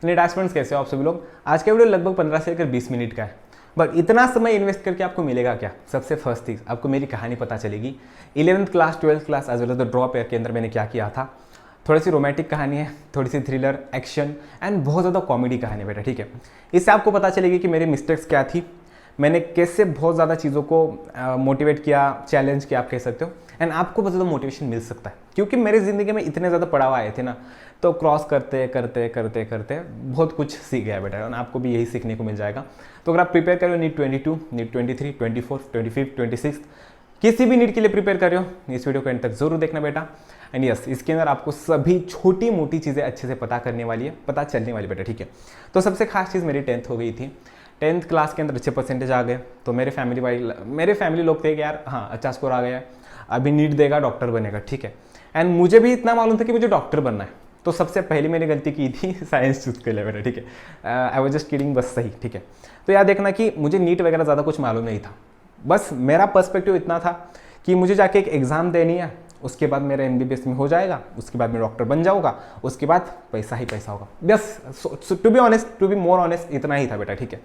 NEET aspirants कैसे हो आप सभी लोग। आज का वीडियो लगभग 15 से लेकर 20 मिनट का है, बट इतना समय इन्वेस्ट करके आपको मिलेगा क्या। सबसे फर्स्ट थिंग आपको मेरी कहानी पता चलेगी। 11th class 12th class as well as the drop year के अंदर मैंने क्या किया था। थोड़ी सी रोमांटिक कहानी है, थोड़ी सी थ्रिलर एक्शन एंड बहुत ज़्यादा कॉमेडी कहानी बेटा, ठीक है। इससे आपको पता चलेगी कि मेरी मिस्टेक्स क्या थी, मैंने कैसे बहुत ज़्यादा चीज़ों को मोटिवेट किया, चैलेंज किया आप कह सकते हो, एंड आपको बहुत ज़्यादा मोटिवेशन मिल सकता है। क्योंकि मेरी ज़िंदगी में इतने ज़्यादा पड़ाव आए थे ना, तो क्रॉस करते करते करते करते बहुत कुछ सीख गया बेटा, और आपको भी यही सीखने को मिल जाएगा। तो अगर आप प्रिपेयर कर रहे हो नीट 22, नीट 23, 24, 25, 26 किसी भी नीट के लिए प्रिपेयर कर रहे हो, इस वीडियो को एंड तक जरूर देखना बेटा। एंड यस, इसके अंदर आपको सभी छोटी मोटी चीज़ें अच्छे से पता करने वाली है, पता चलने वाली बेटा, ठीक है। तो सबसे खास चीज़ मेरी 10th हो गई थी। 10th क्लास के अंदर अच्छे परसेंटेज आ गए, तो मेरे फैमिली लोग थे कि यार हाँ अच्छा स्कोर आ गया, अभी नीट देगा डॉक्टर बनेगा, ठीक है। एंड मुझे भी इतना मालूम था कि मुझे डॉक्टर बनना है, तो सबसे पहली मैंने गलती की थी साइंस चूज कर लिया बेटा, ठीक है। आई वाज जस्ट किडिंग, बस सही, ठीक है। तो याद देखना कि मुझे नीट वगैरह ज़्यादा कुछ मालूम नहीं था, बस मेरा पर्सपेक्टिव इतना था कि मुझे जाके एक एग्ज़ाम देनी है, उसके बाद मेरा MBBS में हो जाएगा, उसके बाद मैं डॉक्टर बन जाऊँगा, उसके बाद पैसा ही पैसा होगा, बस। To be honest, to be more honest, इतना ही था बेटा, ठीक है।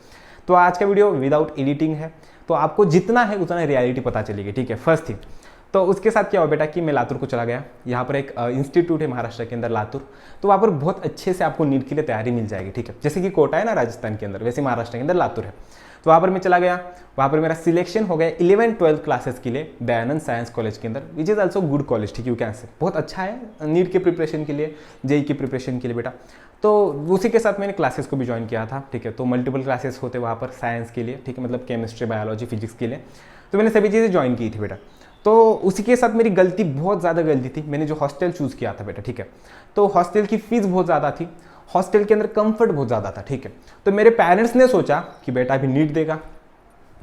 तो आज का वीडियो विदाउट एडिटिंग है, तो आपको जितना है उतना रियलिटी पता चलेगी, ठीक है। फर्स्ट थिंग तो उसके साथ क्या हुआ बेटा कि मैं लातूर को चला गया। यहाँ पर एक इंस्टीट्यूट है महाराष्ट्र के अंदर लातूर, तो वहाँ पर बहुत अच्छे से आपको नीट के लिए तैयारी मिल जाएगी, ठीक है। जैसे कि कोटा है ना राजस्थान के अंदर, वैसे महाराष्ट्र के अंदर लातूर है। तो वहाँ पर मैं चला गया, वहाँ पर मेरा सिलेक्शन हो गया 11th-12th क्लासेस के लिए दयानंद साइंस कॉलेज के अंदर, which is also good college, ठीक है। यू कैन से बहुत अच्छा है नीट के प्रिपरेशन के लिए, JEE की प्रिपरेशन के लिए बेटा। तो उसी के साथ मैंने क्लासेस को भी ज्वाइन किया था, ठीक है। तो मल्टीपल क्लासेस होते वहाँ पर साइंस के लिए, ठीक है, मतलब केमिस्ट्री, बायोलॉजी, फिजिक्स के लिए, तो मैंने सभी चीज़ें ज्वाइन की थी बेटा। तो उसी के साथ मेरी गलती, बहुत ज़्यादा गलती थी, मैंने जो हॉस्टल चूज़ किया था बेटा, ठीक है। तो हॉस्टल की फीस बहुत ज़्यादा थी, हॉस्टल के अंदर कंफर्ट बहुत ज़्यादा था, ठीक है। तो मेरे पेरेंट्स ने सोचा कि बेटा अभी नीट देगा,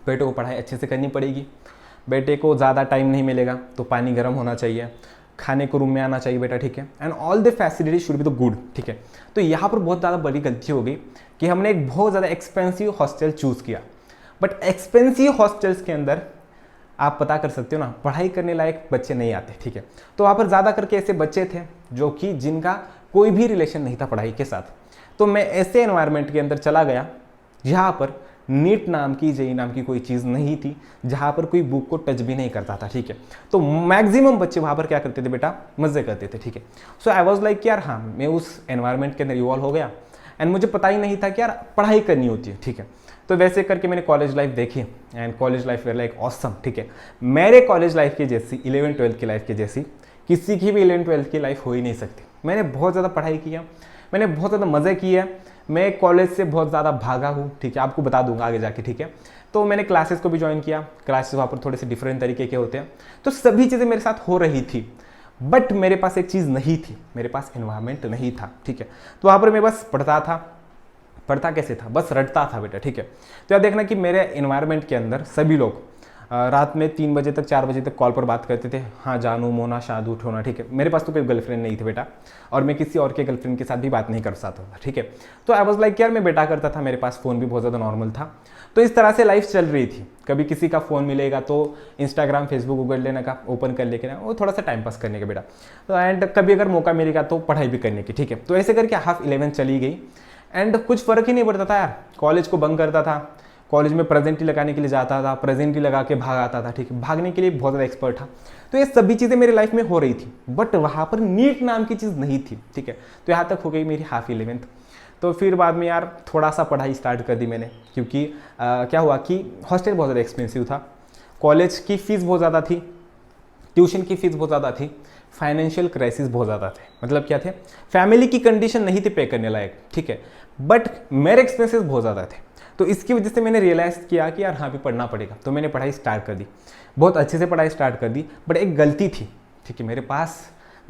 बेटे को पढ़ाई अच्छे से करनी पड़ेगी, बेटे को ज़्यादा टाइम नहीं मिलेगा, तो पानी गर्म होना चाहिए, खाने को रूम में आना चाहिए बेटा, ठीक है। And all the facility should be the good, ठीक है। तो यहाँ पर बहुत ज़्यादा बड़ी गलती हो गई कि हमने एक बहुत ज़्यादा एक्सपेंसिव हॉस्टल चूज़ किया। बट एक्सपेंसिव हॉस्टल्स के अंदर आप पता कर सकते हो ना, पढ़ाई करने लायक बच्चे नहीं आते, ठीक है। तो वहाँ पर ज़्यादा करके ऐसे बच्चे थे जो कि जिनका कोई भी रिलेशन नहीं था पढ़ाई के साथ। तो मैं ऐसे एनवायरनमेंट के अंदर चला गया जहाँ पर नीट नाम की, JEE नाम की कोई चीज़ नहीं थी, जहाँ पर कोई बुक को टच भी नहीं करता था, ठीक है। तो मैक्सिमम बच्चे वहाँ पर क्या करते थे बेटा, मज़े करते थे, ठीक है। सो आई वॉज लाइक यार हाँ, मैं उस एनवायरनमेंट के अंदर इवॉल्व हो गया, एंड मुझे पता ही नहीं था कि यार पढ़ाई करनी होती है, ठीक है। तो वैसे करके मैंने कॉलेज लाइफ देखी, and college life were like awesome, ठीक है। मेरे कॉलेज लाइफ की जैसी 11th-12th की लाइफ की जैसी किसी की भी 11th-12th की लाइफ हो ही नहीं सकती। मैंने बहुत ज़्यादा पढ़ाई की है, मैंने बहुत ज़्यादा मज़े किए हैं, मैं कॉलेज से बहुत ज़्यादा भागा हूँ, ठीक है। आपको बता दूंगा आगे जाके, ठीक है। तो मैंने क्लासेस को भी ज्वाइन किया, क्लासेस वहाँ पर थोड़े से डिफरेंट तरीके के होते हैं, तो सभी चीज़ें मेरे साथ हो रही थी, बट मेरे पास एक चीज़ नहीं थी, मेरे पास एनवायरनमेंट नहीं था, ठीक है। तो वहाँ पर मैं बस पढ़ता कैसे था, बस रटता था बेटा, ठीक है। तो याद देखना कि मेरे एनवायरनमेंट के अंदर सभी लोग रात में 3 बजे तक 4 बजे तक कॉल पर बात करते थे, हाँ जानू, मोना, शादू, ठोना, ठीक है। मेरे पास तो कोई गर्लफ्रेंड नहीं थी बेटा, और मैं किसी और के गर्लफ्रेंड के साथ भी बात नहीं कर सकता था, ठीक है। तो आई वॉज लाइक यार मैं बेटा करता था, मेरे पास फ़ोन भी बहुत ज़्यादा नॉर्मल था, तो इस तरह से लाइफ चल रही थी। कभी किसी का फ़ोन मिलेगा तो इंस्टाग्राम, फेसबुक उगड़ लेने का, ओपन कर लेके ना, वो थोड़ा सा टाइम पास करने का बेटा। तो एंड कभी अगर मौका मिलेगा तो पढ़ाई भी करने की, ठीक है। तो ऐसे करके हाफ 11 चली गई, एंड कुछ फ़र्क ही नहीं पड़ता था यार। कॉलेज को बंक करता था, कॉलेज में प्रेजेंट ही लगाने के लिए जाता था, प्रेजेंट ही लगा के भाग आता था, ठीक है। भागने के लिए बहुत ज़्यादा एक्सपर्ट था। तो ये सभी चीज़ें मेरी लाइफ में हो रही थी, बट वहाँ पर नीट नाम की चीज़ नहीं थी, ठीक है। तो यहाँ तक हो गई मेरी हाफ 11th। तो फिर बाद में यार थोड़ा सा पढ़ाई स्टार्ट कर दी मैंने, क्योंकि क्या हुआ कि हॉस्टल बहुत ज़्यादा एक्सपेंसिव था, कॉलेज की फ़ीस बहुत ज़्यादा थी, ट्यूशन की फ़ीस बहुत ज़्यादा थी, फाइनेंशियल क्राइसिस बहुत ज़्यादा थे। मतलब क्या थे, फैमिली की कंडीशन नहीं थी पे करने लायक, ठीक है, बट मेरे एक्सपेंसेस बहुत ज़्यादा थे। तो इसकी वजह से मैंने रियलाइज़ किया कि यार हाँ भी पढ़ना पड़ेगा, तो मैंने पढ़ाई स्टार्ट कर दी, बहुत अच्छे से पढ़ाई स्टार्ट कर दी। बट एक गलती थी, ठीक है, मेरे पास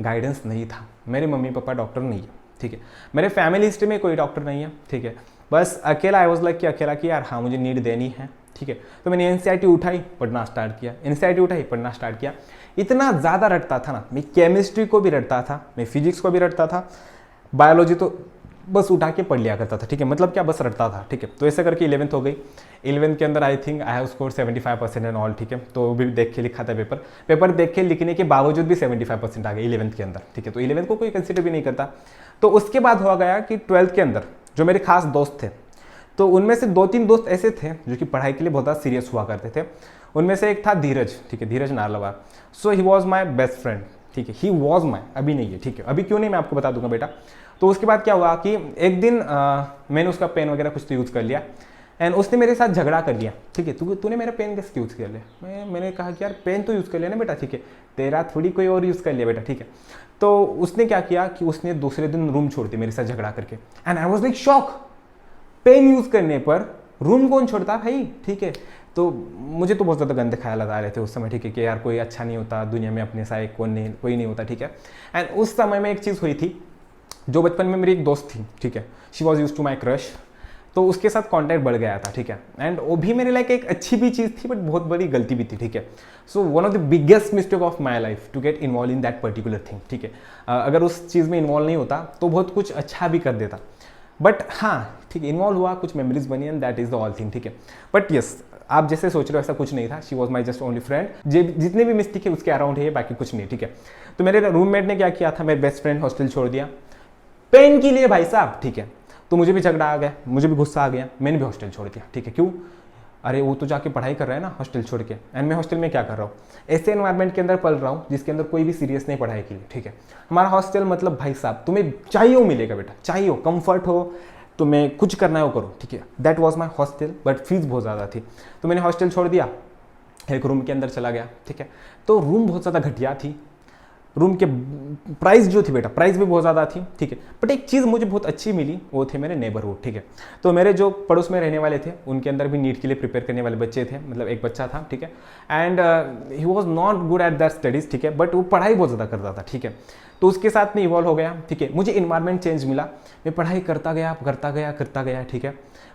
गाइडेंस नहीं था। मेरे मम्मी पापा डॉक्टर नहीं है, ठीक है, मेरे फैमिली हिस्ट्री में कोई डॉक्टर नहीं है, ठीक है। बस अकेला आई वॉज लाइक कि अकेला कि यार हाँ मुझे नीट देनी है, ठीक है। तो मैंने NCERT उठाई, पढ़ना स्टार्ट किया, NCERT उठाई, पढ़ना स्टार्ट किया। इतना ज़्यादा रटता था ना, मैं केमिस्ट्री को भी रटता था, मैं फिजिक्स को भी रटता था, बायोलॉजी तो बस उठा के पढ़ लिया करता था, ठीक है। मतलब क्या, बस रटता था, ठीक है। तो ऐसे करके 11th हो गई। 11th के अंदर I think I have score 75% and all, ठीक है। तो भी देख के लिखा था पेपर देख के लिखने के बावजूद भी 75% आ गए 11th के अंदर, ठीक है। तो 11th को कोई कंसिडर भी नहीं करता। तो उसके बाद हुआ गया कि 12th के अंदर जो मेरे खास दोस्त थे, तो उनमें से 2-3 दोस्त ऐसे थे जो कि पढ़ाई के लिए बहुत ज़्यादा सीरियस हुआ करते थे। उनमें से एक था धीरज, ठीक है, Dheeraj Narlawar. So he was my best friend, ठीक है, ही वॉज माई, अभी नहीं है, ठीक है, अभी क्यों नहीं मैं आपको बता दूंगा बेटा। तो उसके बाद क्या हुआ कि एक दिन मैंने उसका पेन वगैरह कुछ तो यूज़ कर लिया एंड उसने मेरे साथ झगड़ा कर लिया, ठीक है, तूने मेरा पेन कैसे यूज़ कर लिया। मैंने कहा कि यार पेन तो यूज़ कर लिया ना बेटा, ठीक है, तेरा थोड़ी कोई और यूज़ कर लिया बेटा, ठीक है। तो उसने क्या किया कि उसने दूसरे दिन रूम छोड़ दी मेरे साथ झगड़ा करके and I was like shock, pen use करने पर रूम कौन छोड़ता भाई, ठीक है। तो मुझे तो बहुत ज़्यादा गंदे ख्याल आ रहे थे उस समय, ठीक है, कि यार कोई अच्छा नहीं होता दुनिया में अपने सा कोई नहीं होता, ठीक है। एंड उस समय में एक चीज़ हुई थी, जो बचपन में मेरी एक दोस्त थी, ठीक है, she was use to my crush, तो उसके साथ कॉन्टैक्ट बढ़ गया था, ठीक है। एंड वो भी मेरे लाइक एक अच्छी भी चीज़ थी बट बहुत बड़ी गलती भी थी, ठीक है। So one of the biggest mistake of my life to get involve in that particular thing, ठीक है। अगर उस चीज़ में इन्वॉल्व नहीं होता तो बहुत कुछ अच्छा भी कर देता, बट हाँ ठीक है, इन्वॉल्व हुआ, कुछ मेमोरीज बनी and that is the all thing, ठीक है। बट यस, आप जैसे सोच रहे हो ऐसा कुछ नहीं था, she was my just only friend, जितने भी मिस्टेक है उसके अराउंड है, बाकी कुछ नहीं, ठीक है। तो मेरे रूममेट ने क्या किया था, मेरे बेस्ट फ्रेंड हॉस्टल छोड़ दिया पेन के लिए भाई साहब, ठीक है। तो मुझे भी झगड़ा आ गया, मुझे भी गुस्सा आ गया, मैंने भी हॉस्टल छोड़ दिया, ठीक है। क्यों, अरे वो तो जाके पढ़ाई कर रहा है ना हॉस्टल छोड़ के, एंड मैं हॉस्टल में क्या कर रहा हूँ, ऐसे एनवायरनमेंट के अंदर पल रहा हूँ जिसके अंदर कोई भी सीरियस नहीं पढ़ाई के लिए, ठीक है। हमारा हॉस्टल मतलब भाई साहब तुम्हें चाहिए हो मिलेगा बेटा, चाहिए हो, कंफर्ट हो, तुम्हें कुछ करना है वो करो, ठीक है। That was my hostel, but fees बहुत ज़्यादा थी, तो मैंने हॉस्टल छोड़ दिया, एक रूम के अंदर चला गया, ठीक है। तो रूम बहुत ज़्यादा घटिया थी, रूम के प्राइस जो थी बेटा, प्राइस भी बहुत ज़्यादा थी, ठीक है। बट एक चीज़ मुझे बहुत अच्छी मिली, वो थे मेरे नेबरहुड, ठीक है। तो मेरे जो पड़ोस में रहने वाले थे उनके अंदर भी नीट के लिए प्रिपेयर करने वाले बच्चे थे, मतलब एक बच्चा था, ठीक है। And he was not good at that studies, ठीक है, बट वो पढ़ाई बहुत ज़्यादा करता था, ठीक है। तो उसके साथ में इवॉल्व हो गया, ठीक है। मुझे इन्वायरमेंट चेंज मिला, मैं पढ़ाई करता गया, ठीक है।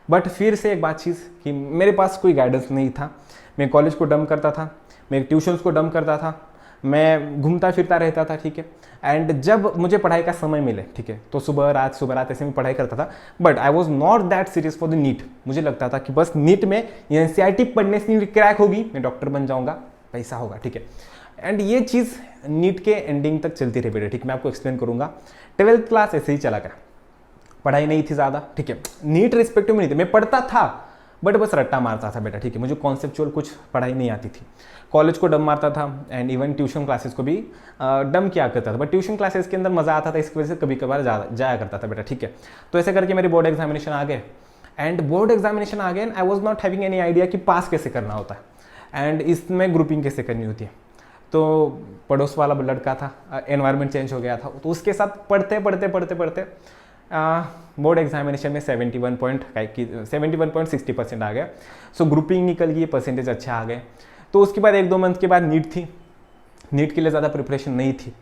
बट फिर से एक बात चीज़ कि मेरे पास कोई गाइडेंस नहीं था, मैं कॉलेज को डंप करता था, मैं ट्यूशन्स को डंप करता था, मैं घूमता फिरता रहता था, ठीक है। एंड जब मुझे पढ़ाई का समय मिले, ठीक है, तो सुबह रात ऐसे में पढ़ाई करता था, but I was not that serious for the NEET. मुझे लगता था कि बस नीट में एनसीईआरटी पढ़ने से नीट क्रैक होगी, मैं डॉक्टर बन जाऊंगा, पैसा होगा, ठीक है। एंड ये चीज़ नीट के एंडिंग तक चलती रही बेटे, ठीक, मैं आपको एक्सप्लेन करूंगा। 12th क्लास ऐसे ही चला गया, पढ़ाई नहीं थी ज़्यादा, ठीक है, नीट रिस्पेक्टिव नहीं थी, मैं पढ़ता था बट बस रट्टा मारता था बेटा, ठीक है, मुझे कॉन्सेप्चुअल कुछ पढ़ाई नहीं आती थी। कॉलेज को डम मारता था एंड इवन ट्यूशन क्लासेस को भी डम किया करता था, बट ट्यूशन क्लासेस के अंदर मज़ा आता था, इसकी वजह से कभी कभार जाया करता था बेटा, ठीक है। तो ऐसे करके मेरे बोर्ड एग्जामिनेशन आ गए एंड बोर्ड एग्जामिनेशन आ गए and I was not having any idea कि पास कैसे करना होता है एंड इसमें ग्रुपिंग कैसे करनी होती है। तो पड़ोस वाला लड़का था, एनवायरनमेंट चेंज हो गया था, तो उसके साथ पढ़ते बोर्ड एग्जामिनेशन में 71.60% आ गया। सो ग्रुपिंग निकल गई, परसेंटेज अच्छा आ गए। तो उसके बाद 1-2 मंथ के बाद नीट थी, नीट के लिए ज़्यादा प्रिपरेशन नहीं थी,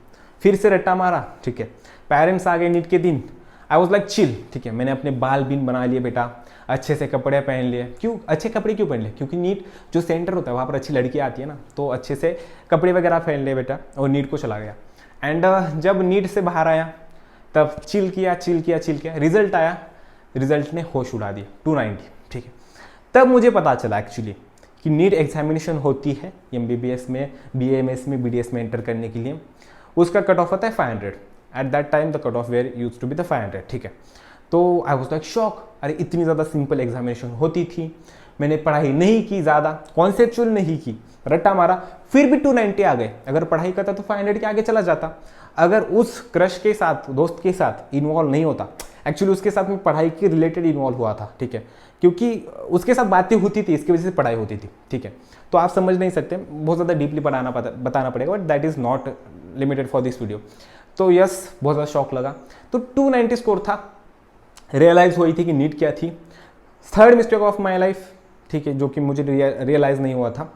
फिर से रट्टा मारा, ठीक है। पेरेंट्स आ गए नीट के दिन, आई वॉज लाइक चिल, ठीक है, मैंने अपने बाल बीन बना लिए बेटा, अच्छे से कपड़े पहन लिए। क्यों अच्छे कपड़े क्यों पहन लिए, क्योंकि नीट जो सेंटर होता है वहाँ पर अच्छी लड़की आती है ना, तो अच्छे से कपड़े वगैरह पहन लिए बेटा और नीट को चला गया। एंड जब नीट से बाहर आया तब चिल किया, रिजल्ट आया, रिजल्ट ने होश उड़ा दिया 290, ठीक है। तब मुझे पता चला एक्चुअली कि नीट एग्जामिनेशन होती है MBBS में, BAMS में, BDS में एंटर करने के लिए, उसका कट ऑफ होता है 500। At that time the cut off were use to be the 500, ठीक है। तो आई वॉज लाइक शॉक, अरे इतनी ज़्यादा सिंपल एग्जामिनेशन होती थी, मैंने पढ़ाई नहीं की, ज़्यादा कॉन्सेप्चुअल नहीं की, रट्टा मारा, फिर भी 290 आ गए। अगर पढ़ाई करता तो 500 के आगे चला जाता। अगर उस क्रश के साथ, दोस्त के साथ इन्वॉल्व नहीं होता, एक्चुअली उसके साथ में पढ़ाई के रिलेटेड इन्वॉल्व हुआ था, ठीक है, क्योंकि उसके साथ बातें होती थी, इसकी वजह से पढ़ाई होती थी, ठीक है। तो आप समझ नहीं सकते, बहुत ज़्यादा डीपली बताना पड़ेगा, but that is not limited for this video. तो यस, बहुत ज़्यादा शौक लगा। तो 290 स्कोर था, रियलाइज़ हुई थी कि नीट क्या थी। Third mistake of my life, ठीक है, जो कि मुझे रियलाइज़ नहीं हुआ था,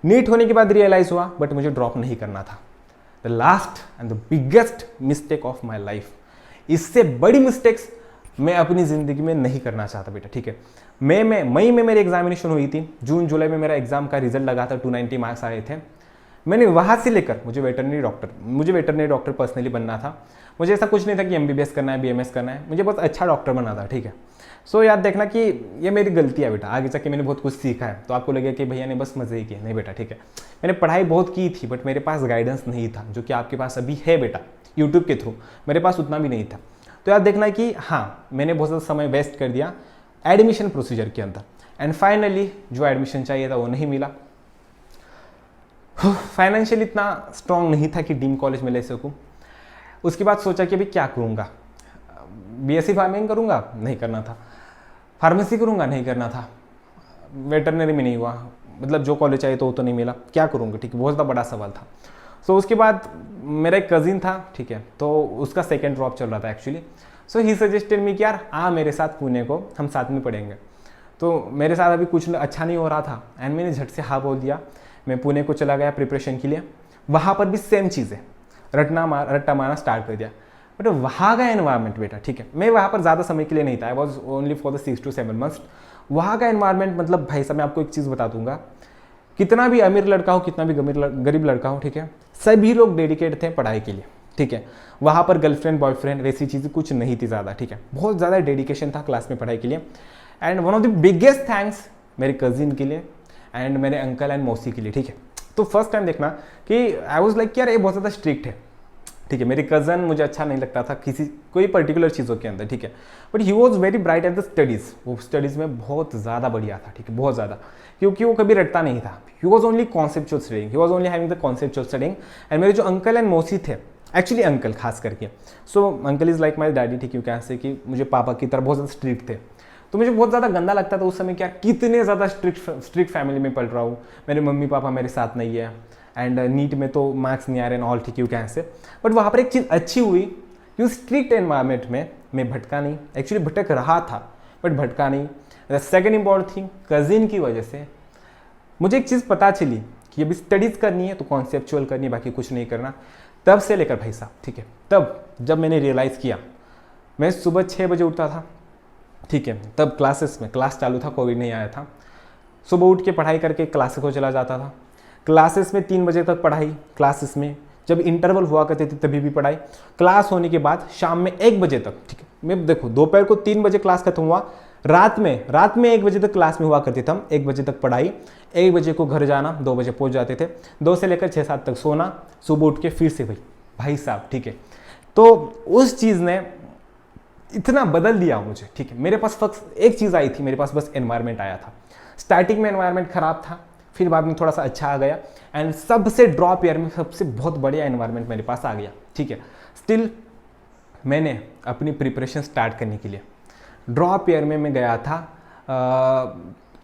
नीट होने के बाद रियलाइज़ हुआ, बट मुझे ड्रॉप नहीं करना था। The last and the biggest mistake of my life, इससे बड़ी मिस्टेक्स मैं अपनी ज़िंदगी में नहीं करना चाहता बेटा, ठीक है। मई में मेरी एग्जामिनेशन हुई थी, जून जुलाई में मेरा एग्जाम का रिजल्ट लगा था, 290 मार्क्स आए थे। मैंने वहाँ से लेकर मुझे वेटरनरी डॉक्टर पर्सनली बनना था। मुझे ऐसा कुछ नहीं था कि MBBS करना है, BMS करना है, मुझे बस अच्छा डॉक्टर बनना था, ठीक है। सो याद देखना कि ये मेरी गलती है बेटा, आगे चल के मैंने बहुत कुछ सीखा है। तो आपको लगेगा कि भैया ने बस मज़े ही किए, नहीं बेटा, ठीक है। मैंने पढ़ाई बहुत की थी, बट मेरे पास गाइडेंस नहीं था, जो कि आपके पास अभी है बेटा, यूट्यूब के थ्रू। मेरे पास उतना भी नहीं था। तो याद देखना कि हाँ मैंने बहुत ज़्यादा समय वेस्ट कर दिया एडमिशन प्रोसीजर के अंदर, एंड फाइनली जो एडमिशन चाहिए था वो नहीं मिला। फाइनेंशियल इतना स्ट्रांग नहीं था कि डीम कॉलेज में ले सकूँ। उसके बाद सोचा कि अभी क्या करूँगा, बीएससी फार्मिंग करूँगा, नहीं करना था, फार्मेसी करूँगा, नहीं करना था, वेटरनरी में नहीं हुआ, मतलब जो कॉलेज चाहिए तो वो तो नहीं मिला, क्या करूँगा, ठीक है, बहुत ज़्यादा बड़ा सवाल था। सो उसके बाद मेरा एक कज़िन था, ठीक है, तो उसका सेकेंड ड्रॉप चल रहा था actually. So he suggested me कि यार आ मेरे साथ पुणे को, हम साथ में पढ़ेंगे। तो मेरे साथ अभी कुछ अच्छा नहीं हो रहा था एंड मैंने झट से हाँ बोल दिया। मैं पुणे को चला गया प्रिपरेशन के लिए। वहाँ पर भी सेम चीज़ है, रट्टा मारना स्टार्ट कर दिया। बट वहाँ का एनवायरनमेंट बेटा, ठीक है, मैं वहाँ पर ज़्यादा समय के लिए नहीं था, I was only for the 6 to 7 months। वहाँ का एनवायरनमेंट मतलब भाई साहब मैं आपको एक चीज़ बता दूंगा, कितना भी अमीर लड़का हो, कितना भी गरीब लड़का हो, ठीक है, सभी लोग डेडिकेट थे पढ़ाई के लिए, ठीक है। वहाँ पर गर्लफ्रेंड बॉयफ्रेंड वैसी चीज़ें कुछ नहीं थी ज़्यादा, ठीक है, बहुत ज़्यादा डेडिकेशन था क्लास में पढ़ाई के लिए। And one of the biggest thanks मेरे कजिन के लिए एंड मेरे अंकल एंड मौसी के लिए, ठीक है। तो फर्स्ट टाइम देखना कि आई वॉज लाइक यार ये बहुत ज़्यादा स्ट्रिक्ट है, ठीक है। मेरे कज़न मुझे अच्छा नहीं लगता था किसी कोई पर्टिकुलर चीज़ों के अंदर, ठीक है, but he was very bright at the studies. वो स्टडीज़ में बहुत ज़्यादा बढ़िया था, ठीक है, बहुत ज़्यादा, क्योंकि वो कभी रटता नहीं था। He was only conceptual studying, he was only having the conceptual studying. And मेरे जो अंकल एंड मौसी थे, एक्चुअली अंकल खास करके, so uncle is like my daddy, ठीक है, क्या से कि मुझे पापा की तरह बहुत ज़्यादा स्ट्रिक्ट थे। तो मुझे बहुत ज़्यादा गंदा लगता था उस समय, क्या कितने ज़्यादा स्ट्रिक्ट फैमिली में पढ़ रहा हूँ, मेरे मम्मी पापा मेरे साथ नहीं है, एंड नीट में तो मार्क्स नहीं आ रहे, ऑल ठीक है कैसे। बट वहाँ पर एक चीज़ अच्छी हुई कि उस स्ट्रिक्ट एनवायरमेंट में मैं भटका नहीं, एक्चुअली भटक रहा था बट भटका नहीं। The second important thing, cousin की वजह से मुझे एक चीज़ पता चली कि अभी स्टडीज़ करनी है तो कॉन्सेप्चुअल करनी है, बाकी कुछ नहीं करना। तब से लेकर भाई साहब, ठीक है, तब जब मैंने रियलाइज़ किया, मैं सुबह 6 बजे उठता था, ठीक है, तब क्लास चालू था, कोविड नहीं आया था। सुबह उठ के पढ़ाई करके क्लासेस को चला जाता था। क्लासेस में 3 बजे तक पढ़ाई, क्लासेस में जब इंटरवल हुआ करते थे तभी भी पढ़ाई। क्लास होने के बाद शाम में 1 बजे तक, ठीक है, मैं देखो दोपहर को 3 बजे क्लास खत्म हुआ, रात में 1 बजे तक क्लास में हुआ करते थे हम, 1 बजे तक पढ़ाई, 1 बजे को घर जाना, 2 बजे पहुंच जाते थे, 2 से लेकर 6-7 तक सोना, सुबह उठ के फिर से भाई साहब, ठीक है। तो उस चीज़ ने इतना बदल दिया मुझे, ठीक है। मेरे पास फक्त एक चीज़ आई थी, मेरे पास बस एनवायरनमेंट आया था। स्टार्टिंग में एनवायरनमेंट खराब था, फिर बाद में थोड़ा सा अच्छा आ गया, एंड सबसे ड्रॉप ईयर में सबसे बहुत बढ़िया एनवायरनमेंट मेरे पास आ गया, ठीक है। स्टिल मैंने अपनी प्रिपरेशन स्टार्ट करने के लिए ड्रॉप ईयर में मैं गया था,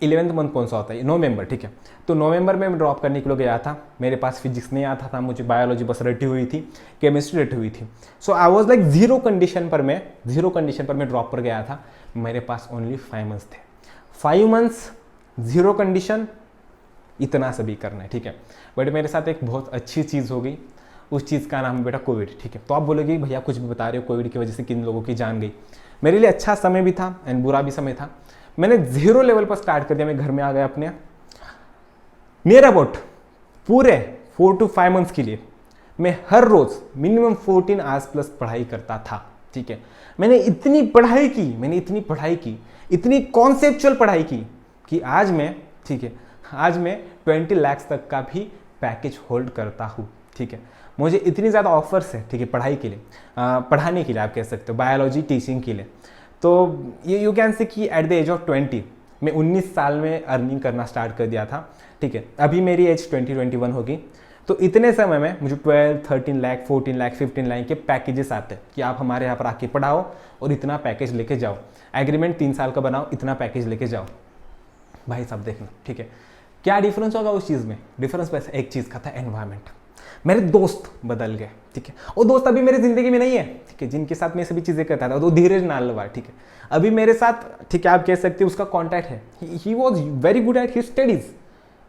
11th मंथ कौन सा होता है, नवंबर, ठीक है। तो नवंबर में मैं ड्रॉप करने के लिए गया था। मेरे पास फिजिक्स नहीं आता था, मुझे बायोलॉजी बस रटी हुई थी, केमिस्ट्री रटी हुई थी। So I was like zero condition पर मैं ड्रॉप पर गया था। मेरे पास ओनली 5 मंथ्स थे, 5 मंथ्स जीरो कंडीशन, इतना सभी करना है, ठीक है। बट मेरे साथ एक बहुत अच्छी चीज़ हो गई, उस चीज़ का नाम है बेटा कोविड, ठीक है। तो आप बोलोगे भैया कुछ भी बता रहे हो, कोविड की वजह से किन लोगों की जान गई। मेरे लिए अच्छा समय भी था एंड बुरा भी समय था। मैंने 0 लेवल पर स्टार्ट कर दिया, मैं घर में आ गया अपने, नियर अबाउट पूरे 4 to 5 मंथ्स के लिए मैं हर रोज़ मिनिमम 14 आवर्स प्लस पढ़ाई करता था, ठीक है। मैंने इतनी पढ़ाई की, इतनी कॉन्सेप्चुअल पढ़ाई की कि आज मैं, ठीक है, आज मैं 20 लाख तक का भी पैकेज होल्ड करता हूँ, ठीक है। मुझे इतनी ज़्यादा ऑफर्स है, ठीक है, पढ़ाई के लिए, पढ़ाने के लिए आप कह सकते हो, बायोलॉजी टीचिंग के लिए। तो यू कैन से कि एट द एज ऑफ 20 मैं 19 साल में अर्निंग करना स्टार्ट कर दिया था, ठीक है। अभी मेरी एज 21 होगी। तो इतने समय में मुझे 12, 13 लाख, 14 लाख, 15 लाख के पैकेजेस आते हैं कि आप हमारे यहाँ पर आके पढ़ाओ और इतना पैकेज लेके जाओ, एग्रीमेंट 3 साल का बनाओ, इतना पैकेज लेके जाओ। भाई साहब देखना, ठीक है, क्या डिफरेंस होगा उस चीज़ में। डिफरेंस बस एक चीज़ का था, एनवायरनमेंट। मेरे दोस्त बदल गए, ठीक है। वो दोस्त अभी मेरी जिंदगी में नहीं है, ठीक है, जिनके साथ मैं सभी चीज़ें करता था, वो धीरज नालवा, ठीक है, अभी मेरे साथ, ठीक है, आप कह सकते हो उसका कॉन्टैक्ट है। He was very good at his studies,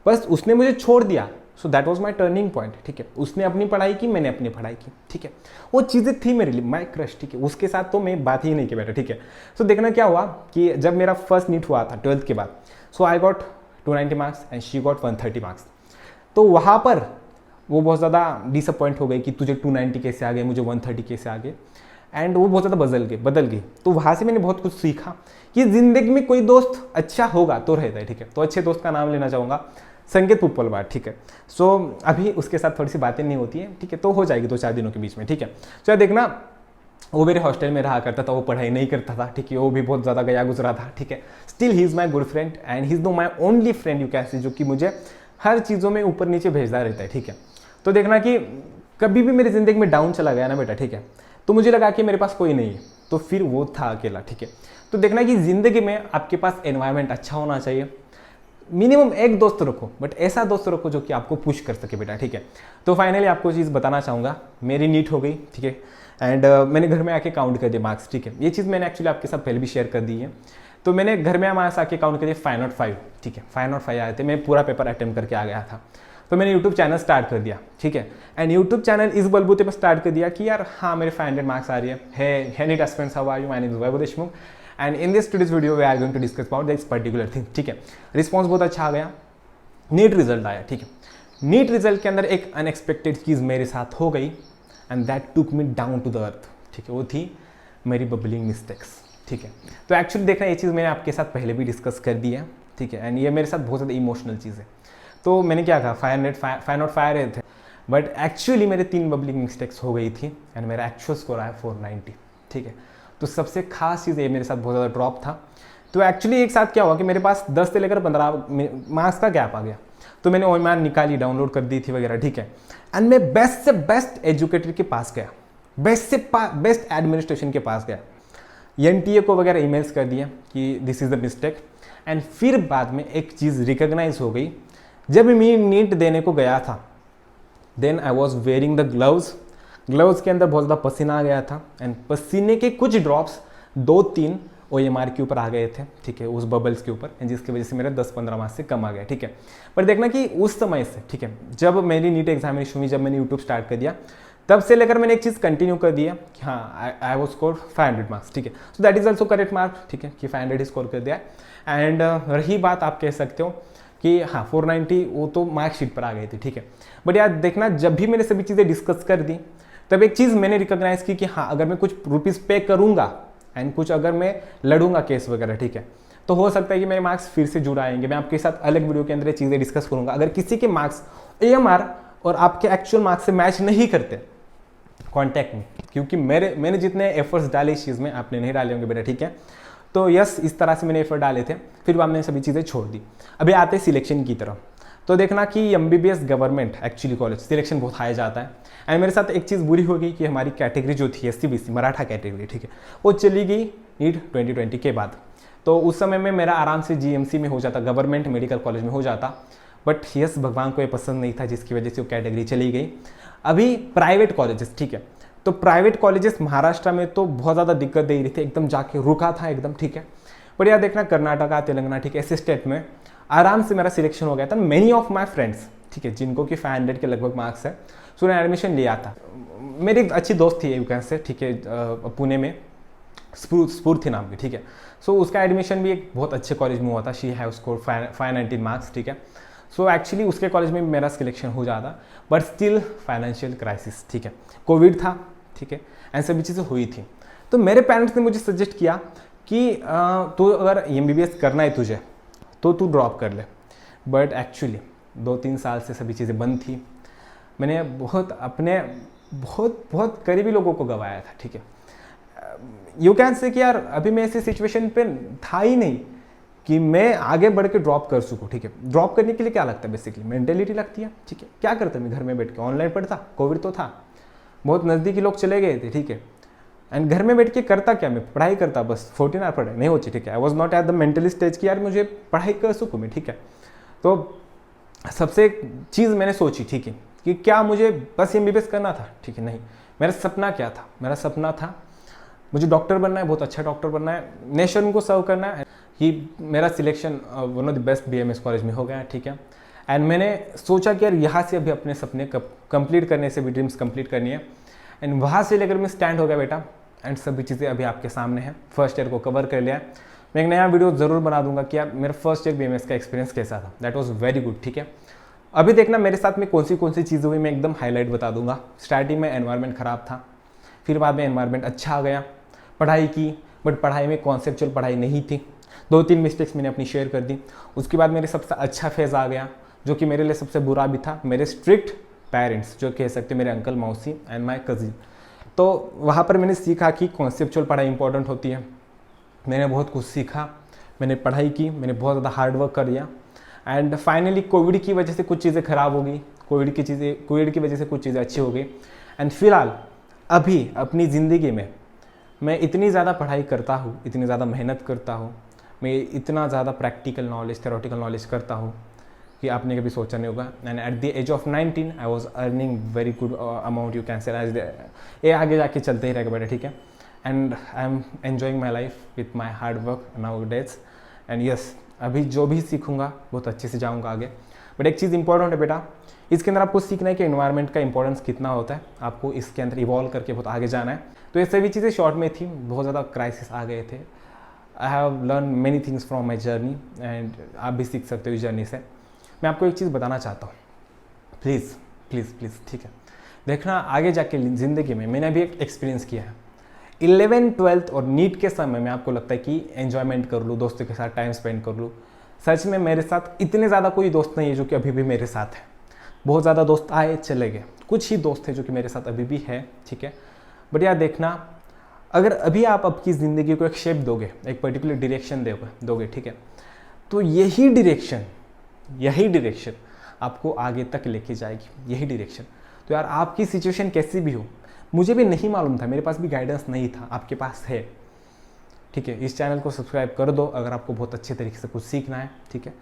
बस उसने मुझे छोड़ दिया। So that was my turning point, ठीक है। उसने अपनी पढ़ाई की, मैंने अपनी पढ़ाई की, ठीक है। वो चीज़ें थी मेरे लिए, माई क्रश, ठीक है, उसके साथ तो मैं बात ही नहीं की बेटा, ठीक है। सो देखना क्या हुआ कि जब मेरा फर्स्ट नीट हुआ था 12th के बाद, so I got 290 marks and she got 130 marks. तो वहाँ पर वो बहुत ज़्यादा डिसअपॉइंट हो गई कि तुझे 290 कैसे आ गए, मुझे 130 कैसे आ गए, एंड वो बहुत ज़्यादा बदल गई। तो वहाँ से मैंने बहुत कुछ सीखा कि ज़िंदगी में कोई दोस्त अच्छा होगा तो रहता है, ठीक है। तो अच्छे दोस्त का नाम लेना चाहूँगा, संकेत पुप्पलवार, ठीक है। सो अभी उसके साथ थोड़ी सी बातें नहीं होती है, ठीक है, तो हो जाएगी 2-4 दिनों के बीच में, ठीक है। तो देखना वो मेरे हॉस्टल में रहा करता था, वो पढ़ाई नहीं करता था, ठीक है, वो भी बहुत ज़्यादा गया गुजरा था, ठीक है। Still he is my good friend and he is know my only friend you can see, जो कि मुझे हर चीज़ों में ऊपर नीचे भेजता रहता है, ठीक है। तो देखना कि कभी भी मेरी ज़िंदगी में डाउन चला गया ना बेटा, ठीक है, तो मुझे लगा कि मेरे पास कोई नहीं है, तो फिर वो था अकेला, ठीक है। तो देखना कि ज़िंदगी में आपके पास एनवायरनमेंट अच्छा होना चाहिए, मिनिमम एक दोस्त रखो, बट ऐसा दोस्त रखो जो कि आपको पुश कर सके बेटा, ठीक है। तो फाइनली आपको चीज़ बताना चाहूँगा, मेरी नीट हो गई, ठीक है, एंड मैंने घर में आके काउंट कर दिया मार्क्स, ठीक है। ये चीज़ मैंने एक्चुअली आपके साथ पहले भी शेयर कर दी है। तो मैंने घर में मार्क्स आके काउंट कर दिया 505, ठीक है, 505 आए थे, मैं पूरा पेपर अटेम्प्ट करके आ गया था। तो मैंने यूट्यूब चैनल स्टार्ट कर दिया, ठीक है, एंड यूट्यूब चैनल इस बलबूते पर स्टार्ट कर दिया कि यार हाँ मेरे 500 मार्क्स आ रही है NEET aspirants, how are you, my name is Vaibhav Deshmukh and in this today's video we are going to discuss about this particular thing, ठीक है। रिस्पॉन्स बहुत अच्छा आ गया, नीट रिजल्ट आया, ठीक है। नीट रिजल्ट के अंदर एक अनएक्सपेक्टेड चीज़ मेरे साथ हो गई and that took me down to the earth, ठीक है, वो थी मेरी बबलिंग मिस्टेक्स, ठीक है। तो एक्चुअली देखना ये चीज़ मैंने आपके साथ पहले भी डिस्कस कर दी है, ठीक है, एंड ये मेरे साथ बहुत ज़्यादा इमोशनल चीज़ है। तो मैंने क्या कहा 505 रहे थे, बट एक्चुअली मेरे 3 बबलिंग मिस्टेक्स हो गई थी एंड मेरा एक्चुअल स्कोर आया 490, ठीक है। तो सबसे खास चीज़ ये मेरे साथ बहुत ज़्यादा ड्रॉप था। तो एक्चुअली एक साथ क्या हुआ कि मेरे पास 10 से लेकर 15 मार्क्स का गैप आ गया, तो मैंने ओएमआर निकाली, डाउनलोड कर दी थी वगैरह, ठीक है। एंड मैं बेस्ट से बेस्ट एजुकेटर के पास गया, बेस्ट से बेस्ट एडमिनिस्ट्रेशन के पास गया, एनटीए को वगैरह ईमेल्स कर दिया कि this is the mistake. And फिर बाद में एक चीज़ रिकॉग्नाइज हो गई, जब मैं नीट देने को गया था, then I was wearing the gloves के अंदर बहुत ज़्यादा पसीना आ गया था एंड पसीने के कुछ ड्रॉप्स 2-3 OMR के ऊपर आ गए थे, ठीक है, उस बबल्स के ऊपर, जिसकी वजह से मेरा 10-15 मार्क्स से कम आ गया, ठीक है। पर देखना कि उस समय से, ठीक है, जब मेरी नीट एग्जामिनेशन हुई, जब मैंने यूट्यूब स्टार्ट कर दिया, तब से लेकर मैंने एक चीज़ कंटिन्यू कर दिया कि हाँ आई वॉज स्कोर 500 मार्क्स, ठीक है। So that is also correct mark, ठीक है, कि 500 ही स्कोर कर दिया। एंड रही बात, आप कह सकते हो कि हाँ 490 वो तो मार्कशीट पर आ गई थी, ठीक है। बट यार देखना, जब भी मैंने सभी चीज़ें डिस्कस कर दी, तब एक चीज़ मैंने रिकॉग्नाइज की कि हाँ अगर मैं कुछ रुपीज़ पे करूँगा एंड कुछ अगर मैं लड़ूंगा केस वगैरह, ठीक है, तो हो सकता है कि मेरे मार्क्स फिर से जुड़ आएंगे। मैं आपके साथ अलग वीडियो के अंदर ये चीज़ें डिस्कस करूँगा। अगर किसी के मार्क्स AMR और आपके एक्चुअल मार्क्स से मैच नहीं करते, कॉन्टैक्ट में, क्योंकि मैंने जितने एफर्ट्स डाले इस चीज़ में आपने नहीं डाले होंगे बेटा, ठीक है। तो यस, इस तरह से मैंने एफर्ट डाले थे, फिर बाद में सभी चीज़ें छोड़ दी। अभी आते सिलेक्शन की तरफ, तो देखना कि MBBS government actually college selection बहुत हाई जाता है। एंड मेरे साथ एक चीज़ बुरी हो गई कि हमारी कैटेगरी जो थी SC-BC मराठा कैटेगरी, ठीक है, वो चली गई नीट 2020 के बाद। तो उस समय में मेरा आराम से GMC में हो जाता, गवर्नमेंट मेडिकल कॉलेज में हो जाता, बट यस भगवान को ये पसंद नहीं था, जिसकी वजह से वो कैटेगरी चली गई। अभी प्राइवेट कॉलेजेस, ठीक है, तो प्राइवेट कॉलेजेस महाराष्ट्र में तो बहुत ज़्यादा दिक्कत दे रही थी, एकदम जाके रुका था एकदम, ठीक है। बट यार देखना कर्नाटका, तेलंगाना, ठीक है, ऐसे स्टेट में आराम से मेरा सिलेक्शन हो गया था। मेनी ऑफ माई फ्रेंड्स, ठीक है, जिनको कि 500 के लगभग मार्क्स है, सो उन्होंने एडमिशन लिया था। मेरी एक अच्छी दोस्त थी यूकेन से, ठीक है, पुणे में, स्फूर्ति नाम की, ठीक है। सो उसका एडमिशन भी एक बहुत अच्छे कॉलेज में हुआ था, शी हैव स्कोर 519 मार्क्स, ठीक है। सो एक्चुअली उसके कॉलेज में मेरा सिलेक्शन हो जाता, बट स्टिल फाइनेंशियल क्राइसिस, ठीक है, कोविड था, ठीक है, एंड सभी चीज़ें हुई थी। तो मेरे पेरेंट्स ने मुझे सजेस्ट किया कि तो अगर MBBS करना है तुझे तो तू ड्रॉप कर ले। बट एक्चुअली 2-3 साल से सभी चीज़ें बंद थी, मैंने बहुत करीबी लोगों को गंवाया था, ठीक है। यू कैन से कि यार अभी मैं ऐसी सिचुएशन पे था ही नहीं कि मैं आगे बढ़ के ड्रॉप कर सकूँ, ठीक है। ड्रॉप करने के लिए क्या लगता है, बेसिकली मेंटेलिटी लगती है, ठीक है। क्या करता मैं घर में बैठ के, ऑनलाइन पढ़ता, कोविड तो था, बहुत नज़दीकी लोग चले गए थे, ठीक है, एंड घर में बैठ के करता क्या, मैं पढ़ाई करता, बस 14 आवर पढ़ाई नहीं होती, ठीक है। आई was not at the mentally stage कि यार मुझे पढ़ाई कर सकूँ मैं, ठीक है। तो सबसे चीज़ मैंने सोची, ठीक है, कि क्या मुझे बस MBBS करना था, ठीक है, नहीं, मेरा सपना क्या था, मेरा सपना था मुझे डॉक्टर बनना है, बहुत अच्छा डॉक्टर बनना है, नेशन को सर्व करना है। कि मेरा selection one of the best BMS college में हो गया, ठीक है। एंड मैंने सोचा कि यार यहाँ से अभी अपने सपने कंप्लीट करने से भी, ड्रीम्स कंप्लीट करनी है, एंड वहाँ से लेकर मैं स्टैंड हो गया बेटा, एंड सभी चीज़ें अभी आपके सामने हैं। फर्स्ट ईयर को कवर कर लिया। मैं एक नया वीडियो ज़रूर बना दूंगा कि यार मेरा फर्स्ट ईयर BMS का एक्सपीरियंस कैसा था, दैट वाज वेरी गुड, ठीक है। अभी देखना मेरे साथ में कौन सी चीज़ें हुई, मैं एकदम हाईलाइट बता दूंगा। स्टार्टिंग में एनवायरनमेंट ख़राब था, फिर बाद में एनवायरनमेंट अच्छा आ गया, पढ़ाई की, बट पढ़ाई में कॉन्सेप्चुअल पढ़ाई नहीं थी, 2-3 मिस्टेक्स मैंने अपनी शेयर कर दी। उसके बाद मेरे सबसे अच्छा फेज़ आ गया, जो कि मेरे लिए सबसे बुरा भी था, मेरे स्ट्रिक्ट पेरेंट्स, जो कह सकते मेरे अंकल, मौसी एंड माई कजिन, तो वहाँ पर मैंने सीखा कि कॉन्सेप्चुअल पढ़ाई इंपॉर्टेंट होती है। मैंने बहुत कुछ सीखा, मैंने पढ़ाई की, मैंने बहुत ज़्यादा हार्ड वर्क कर लिया। एंड फाइनली कोविड की वजह से कुछ चीज़ें ख़राब हो गई, कोविड की वजह से कुछ चीज़ें अच्छी हो गई। एंड फिलहाल अभी अपनी ज़िंदगी में मैं इतनी ज़्यादा पढ़ाई करता हूँ, इतनी ज़्यादा मेहनत करता हूँ, मैं इतना ज़्यादा प्रैक्टिकल नॉलेज, थ्योरेटिकल नॉलेज करता हूँ कि आपने कभी सोचा नहीं होगा। And at the age of 19 I was earning very good amount, you can say as ये आगे जाके चलते ही रहेगा बेटा, ठीक है। And I am enjoying my life with my hard work now days. And yes, अभी जो भी सीखूंगा बहुत अच्छे से जाऊंगा आगे। बट एक चीज़ इंपॉर्टेंट है बेटा, इसके अंदर आपको सीखना है कि एनवायरनमेंट का इंपॉर्टेंस कितना होता है, आपको इसके अंदर इवॉल्व करके बहुत आगे जाना है। तो ये सभी चीज़ें शॉर्ट में थी, बहुत ज़्यादा क्राइसिस आ गए थे। I have learn many things from my journey and आप भी सीख सकते हो इस जर्नी से। मैं आपको एक चीज़ बताना चाहता हूँ, प्लीज़ प्लीज़ प्लीज़, ठीक है। देखना आगे जाके ज़िंदगी में मैंने अभी एक एक्सपीरियंस किया है। 11th 12th और नीट के समय में आपको लगता है कि एन्जॉयमेंट कर लूँ, दोस्तों के साथ टाइम स्पेंड कर लूँ। सच में मेरे साथ इतने ज़्यादा कोई दोस्त नहीं है जो कि अभी भी मेरे साथ है। बहुत ज़्यादा दोस्त आए चले गए, कुछ ही दोस्त हैं जो कि मेरे साथ अभी भी है, ठीक है। बट यार देखना, अगर अभी आप आपकी ज़िंदगी को एक शेप दोगे, एक पर्टिकुलर डायरेक्शन दोगे, ठीक है, तो यही डायरेक्शन आपको आगे तक लेके जाएगी, यही डायरेक्शन। तो यार आपकी सिचुएशन कैसी भी हो, मुझे भी नहीं मालूम था, मेरे पास भी गाइडेंस नहीं था, आपके पास है, ठीक है। इस चैनल को सब्सक्राइब कर दो अगर आपको बहुत अच्छे तरीके से कुछ सीखना है, ठीक है।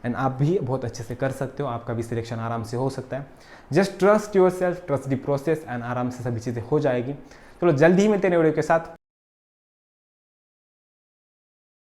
एंड आप भी बहुत अच्छे से कर सकते हो, आपका भी सिलेक्शन आराम से हो सकता है। Just trust your self, trust the process and आराम से सभी चीज़ें हो जाएगी। चलो जल्दी ही मिलते हैं नए वीडियो के साथ।